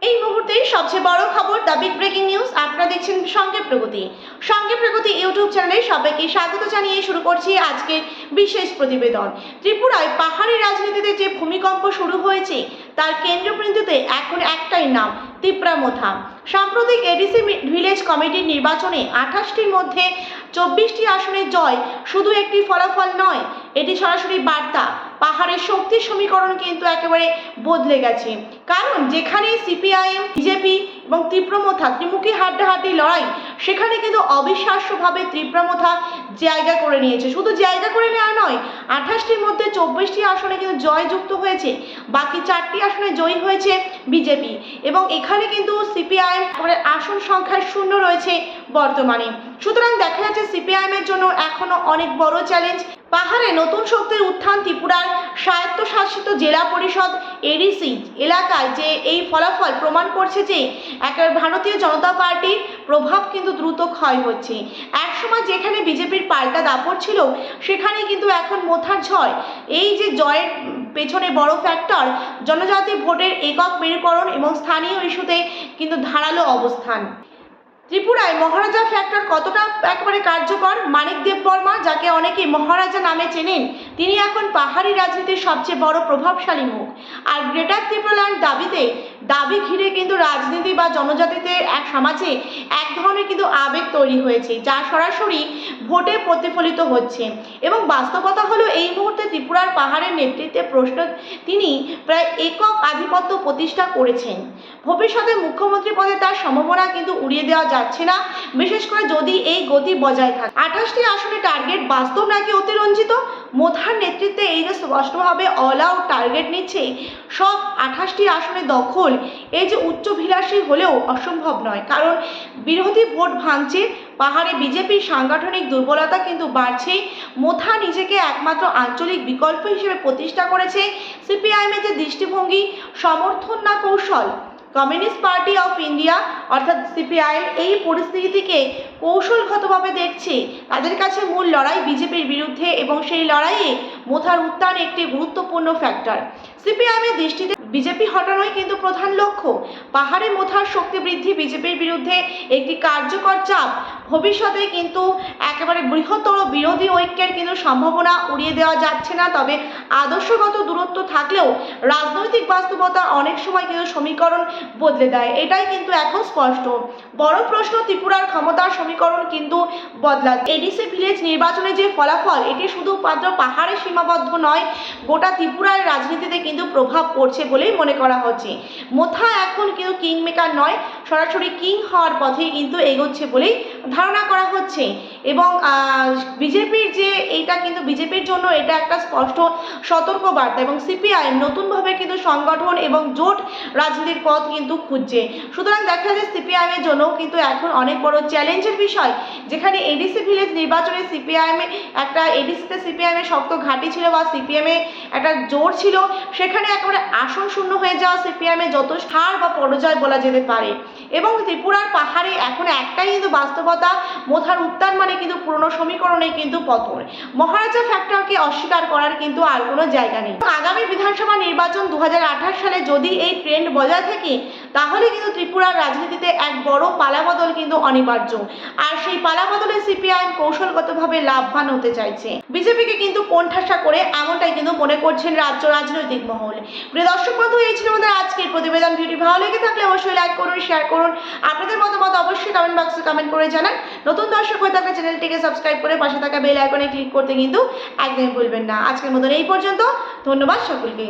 এই মুহূর্তে সবচেয়ে বড় খবর, দ্য বিগ ব্রেকিং নিউজ। আপনারা দেখছেন সঙ্গে প্রগতি। সঙ্গে প্রগতি ইউটিউব চ্যানেলে সবাইকে স্বাগত জানিয়ে শুরু করছি আজকের বিশেষ প্রতিবেদন। ত্রিপুরায় পাহাড়ি রাজনীতিতে যে ভূমিকম্প শুরু হয়েছে তার কেন্দ্রবিন্দুতে এখন একটাই নাম, তিপ্রামোথা। সাম্প্রতিক এডিসি ভিলেজ কমিটির নির্বাচনে 28টির মধ্যে 24টি আসনের জয় শুধু একটি ফলাফল নয়, এটি সরাসরি বার্তা। পাহাড়ের শক্তির সমীকরণ কিন্তু একেবারে বদলে গেছে। কারণ যেখানে সিপিআইএম, বিজেপি এবং তিপ্রামোথা ত্রিমুখী হাড্ডাহাড্ডি লড়াই, সেখানে কিন্তু অবিশ্বাস্যভাবে তিপ্রামোথা জায়গা করে নিয়েছে। শুধু জায়গা করে নেওয়া নয়, 28টির মধ্যে 24টি আসনে কিন্তু জয়যুক্ত হয়েছে, বাকি 4টি আসনে জয়ী হয়েছে বিজেপি। এবং এখানে কিন্তু সিপিআইএম আসন সংখ্যায় শূন্য রয়েছে বর্তমানে। সুতরাং দেখা যাচ্ছে সিপিআইএমের জন্য এখনো অনেক বড় চ্যালেঞ্জ। পাহাড়ে নতুন শক্তির উত্থান। ত্রিপুরার স্বায়ত্তশাসিত জেলা পরিষদ এডিসি এলাকায় যে এই ফলাফল প্রমাণ করছে যে একেবারে ভারতীয় জনতা পার্টির প্রভাব কিন্তু দ্রুত ক্ষয় হচ্ছে। একসময় যেখানে বিজেপির পাল্টা দাপট ছিল, সেখানে কিন্তু এখন মোথার ঝড়। এই যে জয়ের পেছনে বড় ফ্যাক্টর জনজাতি ভোটের একক মেরুকরণ এবং স্থানীয় ইস্যুতে কিন্তু ধারালো অবস্থান। ত্রিপুরায় মহারাজা ফ্যাক্টর কতটা একেবারে কার্যকর? মানিক দেববর্মা, যাকে অনেকে মহারাজা নামে চেনেন, তিনি এখন পাহাড়ি রাজনীতির সবচেয়ে বড় প্রভাবশালী মুখ। আর গ্রেটার ত্রিপুরাল্যান্ড দাবি ঘিরে কিন্তু রাজনীতি বা জনজাতিতে এক সমাজে এক ধরনের কিন্তু আবেগ তৈরি হয়েছে, যা সরাসরি ভোটে প্রতিফলিত হচ্ছে। এবং বাস্তবতা হলো এই মুহূর্তে ত্রিপুরার পাহাড়ের নেতৃত্বে তিনি প্রায় একক আধিপত্য প্রতিষ্ঠা করেছেন। ভবিষ্যতে মুখ্যমন্ত্রী পদে তার সম্ভাবনা কিন্তু উড়িয়ে দেওয়া যাচ্ছে না, বিশেষ করে যদি এই গতি বজায় থাকে। 28টি আসনে টার্গেট বাস্তব নাকি অতিরঞ্জিত? মোথার নেতৃত্বে এই যে স্পষ্টভাবে অল আউট টার্গেট নিচ্ছে সব 28টি আসনে দখল, এই যে উচ্চভিলাষী হলেও অসম্ভব নয়। কারণ বিরোধী ভোট ভাঙছে, পাহাড়ে বিজেপির সাংগঠনিক দুর্বলতা কিন্তু বাড়ছে। মোথা নিজেকে একমাত্র আঞ্চলিক বিকল্প হিসেবে প্রতিষ্ঠা করেছে। সিপিআইএমের যে দৃষ্টিভঙ্গি, সমর্থন না কৌশল। কমিউনিস্ট পার্টি অফ ইন্ডিয়া অর্থাৎ সিপিআইএম এই পরিস্থিতিকে কৌশলগতভাবে দেখছে। তাদের কাছে মূল লড়াই বিজেপির বিরুদ্ধে, এবং সেই লড়াইয়ে মোথার উত্থান একটি গুরুত্বপূর্ণ ফ্যাক্টর। সিপিআইএমের দৃষ্টিতে বিজেপি হটানোই কিন্তু প্রধান লক্ষ্য। পাহাড়ে মোথার শক্তি বৃদ্ধি বিজেপির বিরুদ্ধে একটি কার্যকর চাপ। ভবিষ্যতে কিন্তু একেবারে বৃহত্তর বিরোধী ঐক্যের কিন্তু সম্ভাবনা উড়িয়ে দেওয়া যাচ্ছে না। তবে আদর্শগত দূরত্ব থাকলেও রাজনৈতিক বাস্তবতা অনেক সময় কিন্তু সমীকরণ বদলে দেয়, এটাই কিন্তু এখন স্পষ্ট। বড় প্রশ্ন, ত্রিপুরার ক্ষমতার সমীকরণ কিন্তু বদলাচ্ছে। এডিসি ভিলেজ নির্বাচনে যে ফলাফল, এটি শুধুমাত্র পাহাড়ে সীমাবদ্ধ নয়, গোটা ত্রিপুরার রাজনীতিতে কিন্তু প্রভাব পড়ছে বলেই মনে করা হচ্ছে। মোথা এখন কিন্তু কিং মেকার নয়, সরাসরি কিং হওয়ার পথেই কিন্তু এগোচ্ছে বলেই ধারণা করা হচ্ছে। এবং বিজেপির যে এইটা কিন্তু বিজেপির জন্য এটা একটা স্পষ্ট সতর্ক বার্তা। এবং সিপিআইএম নতুনভাবে কিন্তু সংগঠন এবং জোট রাজনীতির পথ কিন্তু খুঁজছে। সুতরাং দেখা যায় সিপিআইএমের জন্য কিন্তু এখন অনেক বড় চ্যালেঞ্জের বিষয়। যেখানে এডিসি ভিলেজ নির্বাচনে এডিসিতে সিপিআইএমের শক্ত ঘাঁটি ছিল বা সিপিএমে একটা জোর ছিল, সেখানে একেবারে আসন শূন্য হয়ে যাওয়া সিপিআইএমের যত হার বা পরাজয় বলা যেতে পারে। এবং ত্রিপুরার পাহাড়ে এখন একটাই কিন্তু বাস্তবতা, মোথার উত্থান মানে কিন্তু পুরনো সমীকরণে কিন্তু পতন। মহারাজা ফ্যাক্টরকে অস্বীকার করার কিন্তু আর কোনো জায়গা নেই। আগামী বিধানসভা নির্বাচন 2028 সালে যদি এই ট্রেন্ড বজায় থাকে, তাহলে কিন্তু ত্রিপুরার রাজনীতিতে এক বড় পালাবদল কিন্তু অনিবার্য। আর সেই পালাবদলে সিপিআইএম কৌশলগতভাবে লাভবান হতে চাইছে, বিজেপিকে কিন্তু কোণঠাসা করে, এমনটাই কিন্তু মনে করছেন রাজ্য রাজনৈতিক মহল। প্রিয় দর্শক বন্ধু, এই ছিল আমাদের আজকের প্রতিবেদন। ভিডিও ভালো লেগে থাকলে অবশ্যই লাইক করুন, শেয়ার করুন। আপনাদের মতামত অবশ্যই কমেন্ট বক্সে কমেন্ট করে জানান। নতুন দর্শক হয়ে থাকলে চ্যানেলটিকে সাবস্ক্রাইব করে পাশে থাকা বেল আইকনে ক্লিক করতে কিন্তু একদমই ভুলবেন না। আজকের মতন এই পর্যন্ত, ধন্যবাদ সকলকে।